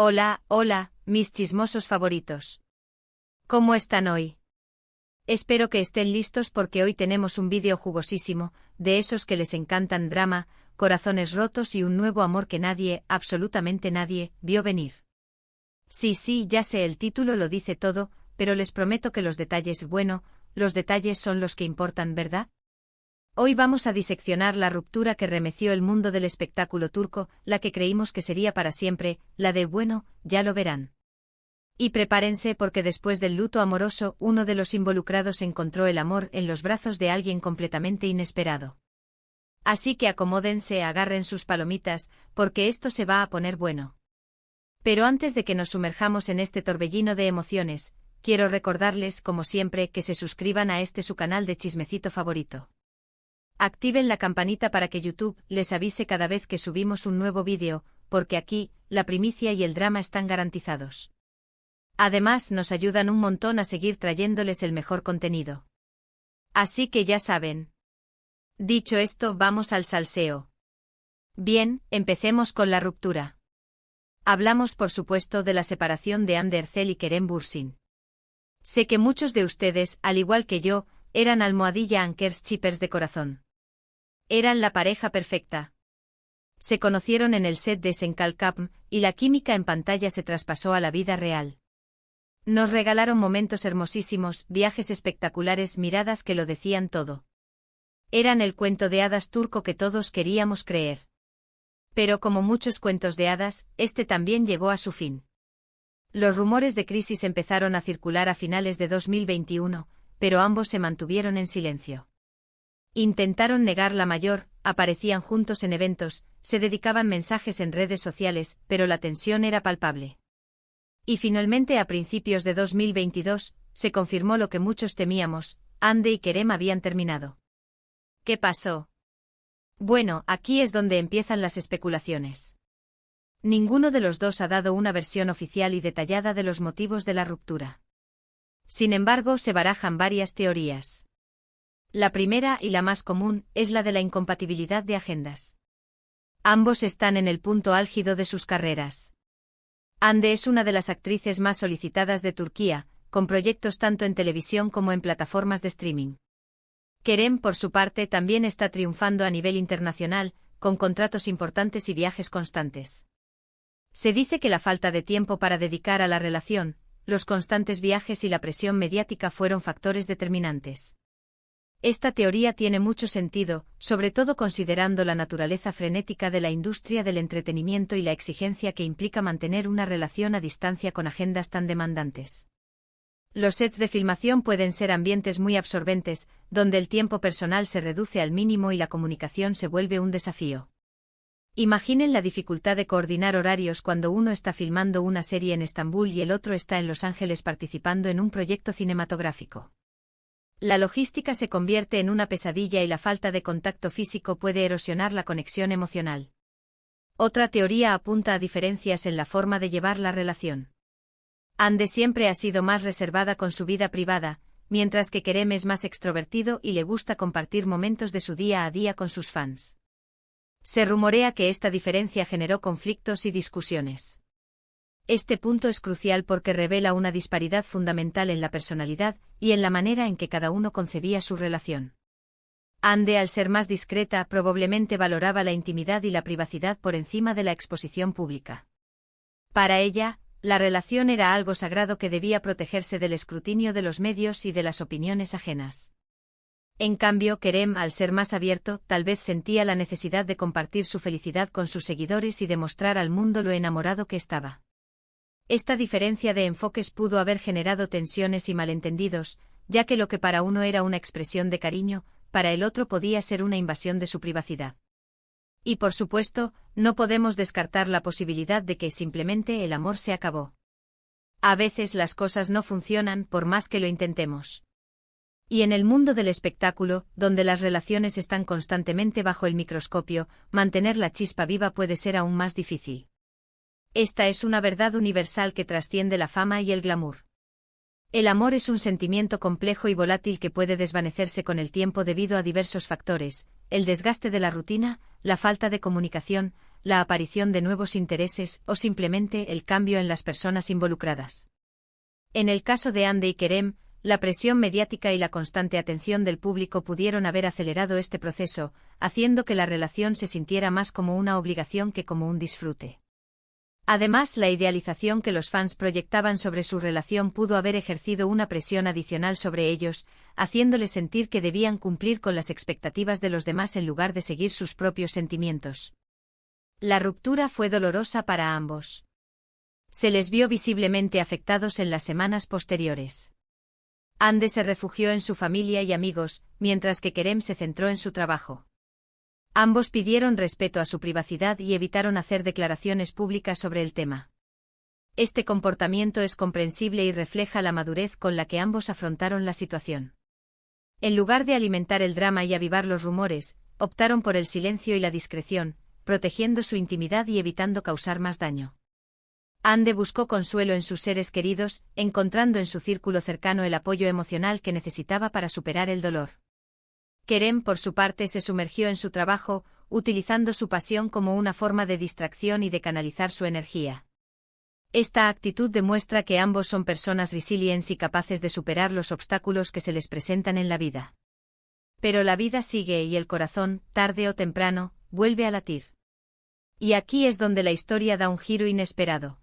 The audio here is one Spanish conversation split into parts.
Hola, hola, mis chismosos favoritos. ¿Cómo están hoy? Espero que estén listos porque hoy tenemos un vídeo jugosísimo, de esos que les encantan: drama, corazones rotos y un nuevo amor que nadie, absolutamente nadie, vio venir. Sí, ya sé, el título lo dice todo, pero les prometo que los detalles, bueno, los detalles son los que importan, ¿verdad? Hoy vamos a diseccionar la ruptura que remeció el mundo del espectáculo turco, la que creímos que sería para siempre, la de, bueno, ya lo verán. Y prepárense porque después del luto amoroso, uno de los involucrados encontró el amor en los brazos de alguien completamente inesperado. Así que acomódense, agarren sus palomitas, porque esto se va a poner bueno. Pero antes de que nos sumerjamos en este torbellino de emociones, quiero recordarles, como siempre, que se suscriban a su canal de chismecito favorito. Activen la campanita para que YouTube les avise cada vez que subimos un nuevo vídeo, porque aquí, la primicia y el drama están garantizados. Además, nos ayudan un montón a seguir trayéndoles el mejor contenido. Así que ya saben. Dicho esto, vamos al salseo. Bien, empecemos con la ruptura. Hablamos por supuesto de la separación de Hande Erçel y Kerem Bürsin. Sé que muchos de ustedes, al igual que yo, eran almohadilla anchors chippers de corazón. Eran la pareja perfecta. Se conocieron en el set de Senkalkapm, y la química en pantalla se traspasó a la vida real. Nos regalaron momentos hermosísimos, viajes espectaculares, miradas que lo decían todo. Eran el cuento de hadas turco que todos queríamos creer. Pero como muchos cuentos de hadas, este también llegó a su fin. Los rumores de crisis empezaron a circular a finales de 2021, pero ambos se mantuvieron en silencio. Intentaron negar la mayor, aparecían juntos en eventos, se dedicaban mensajes en redes sociales, pero la tensión era palpable. Y finalmente, a principios de 2022, se confirmó lo que muchos temíamos: Hande y Kerem habían terminado. ¿Qué pasó? Bueno, aquí es donde empiezan las especulaciones. Ninguno de los dos ha dado una versión oficial y detallada de los motivos de la ruptura. Sin embargo, se barajan varias teorías. La primera, y la más común, es la de la incompatibilidad de agendas. Ambos están en el punto álgido de sus carreras. Hande es una de las actrices más solicitadas de Turquía, con proyectos tanto en televisión como en plataformas de streaming. Kerem, por su parte, también está triunfando a nivel internacional, con contratos importantes y viajes constantes. Se dice que la falta de tiempo para dedicar a la relación, los constantes viajes y la presión mediática fueron factores determinantes. Esta teoría tiene mucho sentido, sobre todo considerando la naturaleza frenética de la industria del entretenimiento y la exigencia que implica mantener una relación a distancia con agendas tan demandantes. Los sets de filmación pueden ser ambientes muy absorbentes, donde el tiempo personal se reduce al mínimo y la comunicación se vuelve un desafío. Imaginen la dificultad de coordinar horarios cuando uno está filmando una serie en Estambul y el otro está en Los Ángeles participando en un proyecto cinematográfico. La logística se convierte en una pesadilla y la falta de contacto físico puede erosionar la conexión emocional. Otra teoría apunta a diferencias en la forma de llevar la relación. Hande siempre ha sido más reservada con su vida privada, mientras que Kerem es más extrovertido y le gusta compartir momentos de su día a día con sus fans. Se rumorea que esta diferencia generó conflictos y discusiones. Este punto es crucial porque revela una disparidad fundamental en la personalidad y en la manera en que cada uno concebía su relación. Hande, al ser más discreta, probablemente valoraba la intimidad y la privacidad por encima de la exposición pública. Para ella, la relación era algo sagrado que debía protegerse del escrutinio de los medios y de las opiniones ajenas. En cambio, Kerem, al ser más abierto, tal vez sentía la necesidad de compartir su felicidad con sus seguidores y demostrar al mundo lo enamorado que estaba. Esta diferencia de enfoques pudo haber generado tensiones y malentendidos, ya que lo que para uno era una expresión de cariño, para el otro podía ser una invasión de su privacidad. Y por supuesto, no podemos descartar la posibilidad de que simplemente el amor se acabó. A veces las cosas no funcionan por más que lo intentemos. Y en el mundo del espectáculo, donde las relaciones están constantemente bajo el microscopio, mantener la chispa viva puede ser aún más difícil. Esta es una verdad universal que trasciende la fama y el glamour. El amor es un sentimiento complejo y volátil que puede desvanecerse con el tiempo debido a diversos factores: el desgaste de la rutina, la falta de comunicación, la aparición de nuevos intereses o simplemente el cambio en las personas involucradas. En el caso de Hande y Kerem, la presión mediática y la constante atención del público pudieron haber acelerado este proceso, haciendo que la relación se sintiera más como una obligación que como un disfrute. Además, la idealización que los fans proyectaban sobre su relación pudo haber ejercido una presión adicional sobre ellos, haciéndoles sentir que debían cumplir con las expectativas de los demás en lugar de seguir sus propios sentimientos. La ruptura fue dolorosa para ambos. Se les vio visiblemente afectados en las semanas posteriores. Hande se refugió en su familia y amigos, mientras que Kerem se centró en su trabajo. Ambos pidieron respeto a su privacidad y evitaron hacer declaraciones públicas sobre el tema. Este comportamiento es comprensible y refleja la madurez con la que ambos afrontaron la situación. En lugar de alimentar el drama y avivar los rumores, optaron por el silencio y la discreción, protegiendo su intimidad y evitando causar más daño. Hande buscó consuelo en sus seres queridos, encontrando en su círculo cercano el apoyo emocional que necesitaba para superar el dolor. Kerem, por su parte, se sumergió en su trabajo, utilizando su pasión como una forma de distracción y de canalizar su energía. Esta actitud demuestra que ambos son personas resilientes y capaces de superar los obstáculos que se les presentan en la vida. Pero la vida sigue y el corazón, tarde o temprano, vuelve a latir. Y aquí es donde la historia da un giro inesperado.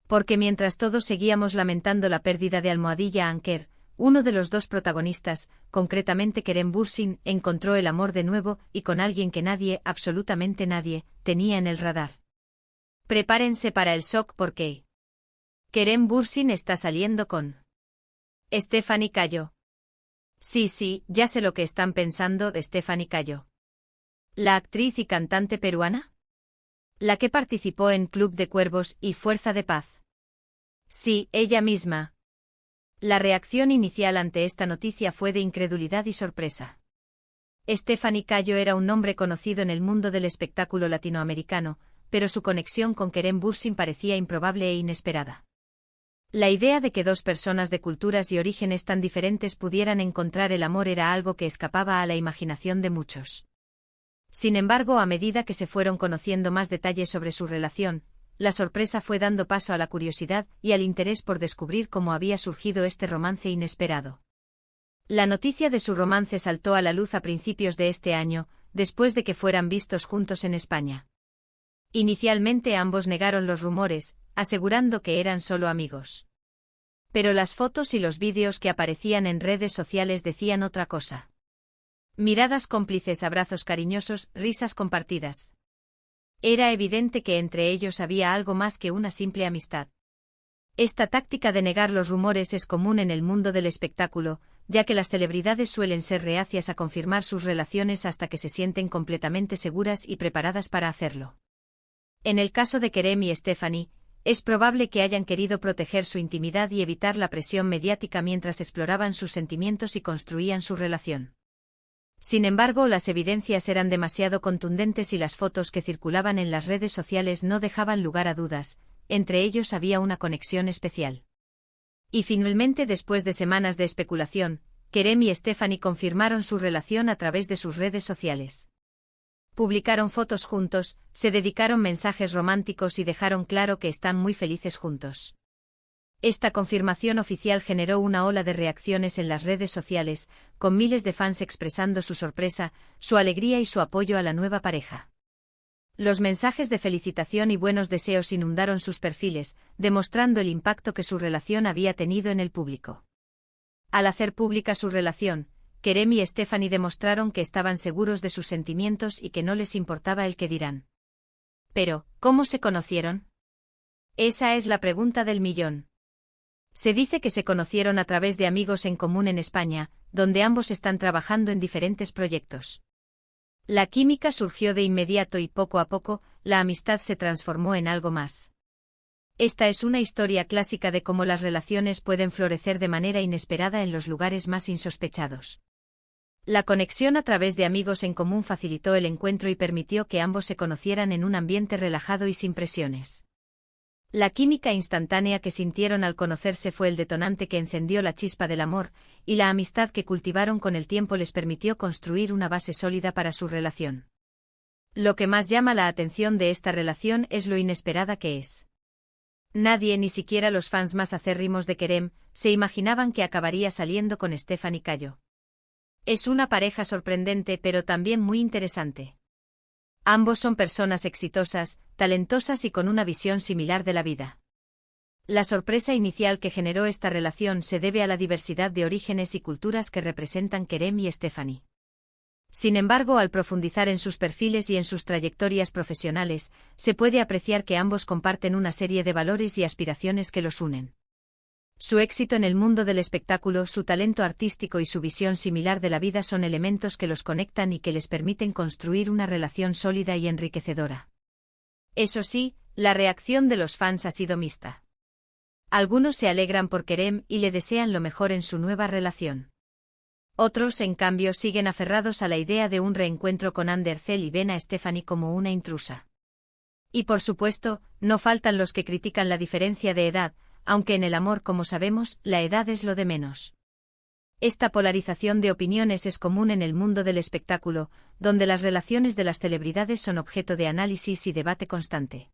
Porque mientras todos seguíamos lamentando la pérdida de Almohadilla Anker, uno de los dos protagonistas, concretamente Kerem Bürsin, encontró el amor de nuevo y con alguien que nadie, absolutamente nadie, tenía en el radar. Prepárense para el shock porque Kerem Bürsin está saliendo con Stephanie Cayo. Sí, ya sé lo que están pensando de Stephanie Cayo. ¿La actriz y cantante peruana? La que participó en Club de Cuervos y Fuerza de Paz. Sí, ella misma. La reacción inicial ante esta noticia fue de incredulidad y sorpresa. Stephanie Cayo era un nombre conocido en el mundo del espectáculo latinoamericano, pero su conexión con Kerem Bürsin parecía improbable e inesperada. La idea de que dos personas de culturas y orígenes tan diferentes pudieran encontrar el amor era algo que escapaba a la imaginación de muchos. Sin embargo, a medida que se fueron conociendo más detalles sobre su relación, la sorpresa fue dando paso a la curiosidad y al interés por descubrir cómo había surgido este romance inesperado. La noticia de su romance saltó a la luz a principios de este año, después de que fueran vistos juntos en España. Inicialmente ambos negaron los rumores, asegurando que eran solo amigos. Pero las fotos y los vídeos que aparecían en redes sociales decían otra cosa. Miradas cómplices, abrazos cariñosos, risas compartidas. Era evidente que entre ellos había algo más que una simple amistad. Esta táctica de negar los rumores es común en el mundo del espectáculo, ya que las celebridades suelen ser reacias a confirmar sus relaciones hasta que se sienten completamente seguras y preparadas para hacerlo. En el caso de Kerem y Stephanie, es probable que hayan querido proteger su intimidad y evitar la presión mediática mientras exploraban sus sentimientos y construían su relación. Sin embargo, las evidencias eran demasiado contundentes y las fotos que circulaban en las redes sociales no dejaban lugar a dudas, entre ellos había una conexión especial. Y finalmente, después de semanas de especulación, Kerem y Stephanie confirmaron su relación a través de sus redes sociales. Publicaron fotos juntos, se dedicaron mensajes románticos y dejaron claro que están muy felices juntos. Esta confirmación oficial generó una ola de reacciones en las redes sociales, con miles de fans expresando su sorpresa, su alegría y su apoyo a la nueva pareja. Los mensajes de felicitación y buenos deseos inundaron sus perfiles, demostrando el impacto que su relación había tenido en el público. Al hacer pública su relación, Kerem y Stephanie demostraron que estaban seguros de sus sentimientos y que no les importaba el que dirán. Pero, ¿cómo se conocieron? Esa es la pregunta del millón. Se dice que se conocieron a través de amigos en común en España, donde ambos están trabajando en diferentes proyectos. La química surgió de inmediato y poco a poco, la amistad se transformó en algo más. Esta es una historia clásica de cómo las relaciones pueden florecer de manera inesperada en los lugares más insospechados. La conexión a través de amigos en común facilitó el encuentro y permitió que ambos se conocieran en un ambiente relajado y sin presiones. La química instantánea que sintieron al conocerse fue el detonante que encendió la chispa del amor, y la amistad que cultivaron con el tiempo les permitió construir una base sólida para su relación. Lo que más llama la atención de esta relación es lo inesperada que es. Nadie, ni siquiera los fans más acérrimos de Kerem, se imaginaban que acabaría saliendo con Stephanie Cayo. Es una pareja sorprendente pero también muy interesante. Ambos son personas exitosas, talentosas y con una visión similar de la vida. La sorpresa inicial que generó esta relación se debe a la diversidad de orígenes y culturas que representan Kerem y Stephanie. Sin embargo, al profundizar en sus perfiles y en sus trayectorias profesionales, se puede apreciar que ambos comparten una serie de valores y aspiraciones que los unen. Su éxito en el mundo del espectáculo, su talento artístico y su visión similar de la vida son elementos que los conectan y que les permiten construir una relación sólida y enriquecedora. Eso sí, la reacción de los fans ha sido mixta. Algunos se alegran por Kerem y le desean lo mejor en su nueva relación. Otros, en cambio, siguen aferrados a la idea de un reencuentro con Andercel y ven a Stephanie como una intrusa. Y por supuesto, no faltan los que critican la diferencia de edad, aunque en el amor, como sabemos, la edad es lo de menos. Esta polarización de opiniones es común en el mundo del espectáculo, donde las relaciones de las celebridades son objeto de análisis y debate constante.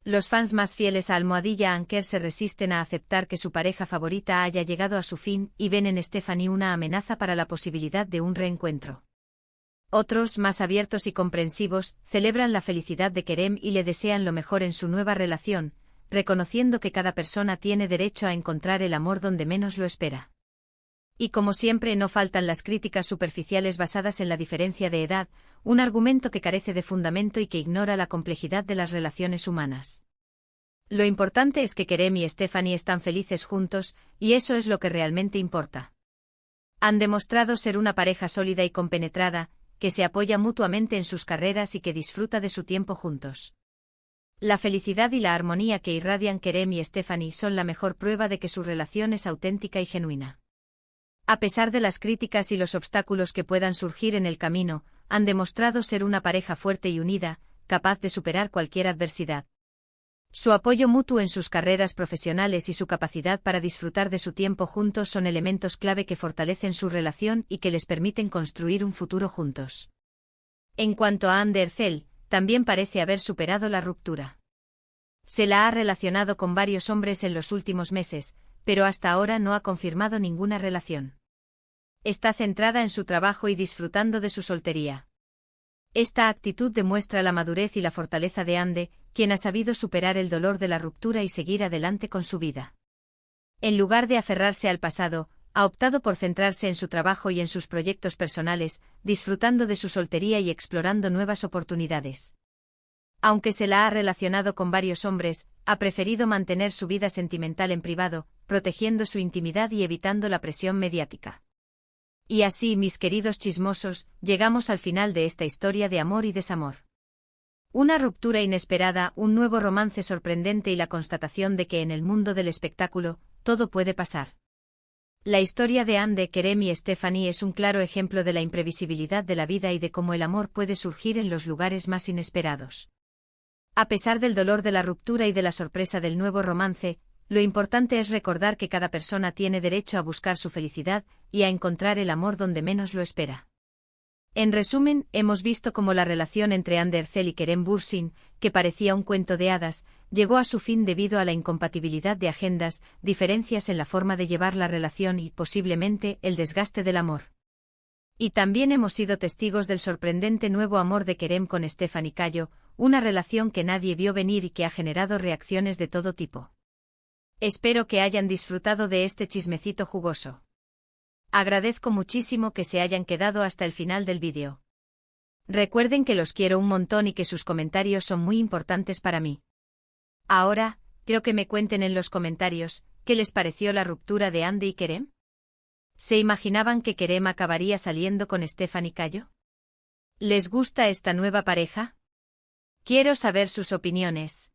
Los fans más fieles a Almohadilla Anker se resisten a aceptar que su pareja favorita haya llegado a su fin y ven en Stephanie una amenaza para la posibilidad de un reencuentro. Otros, más abiertos y comprensivos, celebran la felicidad de Kerem y le desean lo mejor en su nueva relación, reconociendo que cada persona tiene derecho a encontrar el amor donde menos lo espera. Y como siempre, no faltan las críticas superficiales basadas en la diferencia de edad, un argumento que carece de fundamento y que ignora la complejidad de las relaciones humanas. Lo importante es que Kerem y Stephanie están felices juntos, y eso es lo que realmente importa. Han demostrado ser una pareja sólida y compenetrada, que se apoya mutuamente en sus carreras y que disfruta de su tiempo juntos. La felicidad y la armonía que irradian Kerem y Stephanie son la mejor prueba de que su relación es auténtica y genuina. A pesar de las críticas y los obstáculos que puedan surgir en el camino, han demostrado ser una pareja fuerte y unida, capaz de superar cualquier adversidad. Su apoyo mutuo en sus carreras profesionales y su capacidad para disfrutar de su tiempo juntos son elementos clave que fortalecen su relación y que les permiten construir un futuro juntos. En cuanto a Andercel, también parece haber superado la ruptura. Se la ha relacionado con varios hombres en los últimos meses, pero hasta ahora no ha confirmado ninguna relación. Está centrada en su trabajo y disfrutando de su soltería. Esta actitud demuestra la madurez y la fortaleza de Ande, quien ha sabido superar el dolor de la ruptura y seguir adelante con su vida. En lugar de aferrarse al pasado, ha optado por centrarse en su trabajo y en sus proyectos personales, disfrutando de su soltería y explorando nuevas oportunidades. Aunque se la ha relacionado con varios hombres, ha preferido mantener su vida sentimental en privado, protegiendo su intimidad y evitando la presión mediática. Y así, mis queridos chismosos, llegamos al final de esta historia de amor y desamor. Una ruptura inesperada, un nuevo romance sorprendente y la constatación de que en el mundo del espectáculo, todo puede pasar. La historia de Ande, Kerem y Stephanie es un claro ejemplo de la imprevisibilidad de la vida y de cómo el amor puede surgir en los lugares más inesperados. A pesar del dolor de la ruptura y de la sorpresa del nuevo romance, lo importante es recordar que cada persona tiene derecho a buscar su felicidad y a encontrar el amor donde menos lo espera. En resumen, hemos visto cómo la relación entre Andercel y Kerem Bürsin, que parecía un cuento de hadas, llegó a su fin debido a la incompatibilidad de agendas, diferencias en la forma de llevar la relación y, posiblemente, el desgaste del amor. Y también hemos sido testigos del sorprendente nuevo amor de Kerem con Stephanie Cayo, una relación que nadie vio venir y que ha generado reacciones de todo tipo. Espero que hayan disfrutado de este chismecito jugoso. Agradezco muchísimo que se hayan quedado hasta el final del vídeo. Recuerden que los quiero un montón y que sus comentarios son muy importantes para mí. Ahora, quiero que me cuenten en los comentarios, ¿qué les pareció la ruptura de Ande y Kerem? ¿Se imaginaban que Kerem acabaría saliendo con Stephanie Cayo? ¿Les gusta esta nueva pareja? Quiero saber sus opiniones.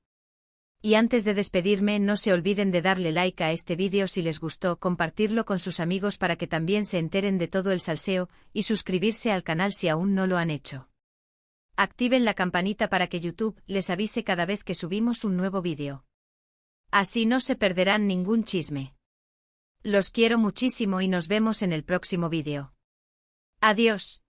Y antes de despedirme, no se olviden de darle like a este vídeo si les gustó, compartirlo con sus amigos para que también se enteren de todo el salseo, y suscribirse al canal si aún no lo han hecho. Activen la campanita para que YouTube les avise cada vez que subimos un nuevo vídeo. Así no se perderán ningún chisme. Los quiero muchísimo y nos vemos en el próximo vídeo. Adiós.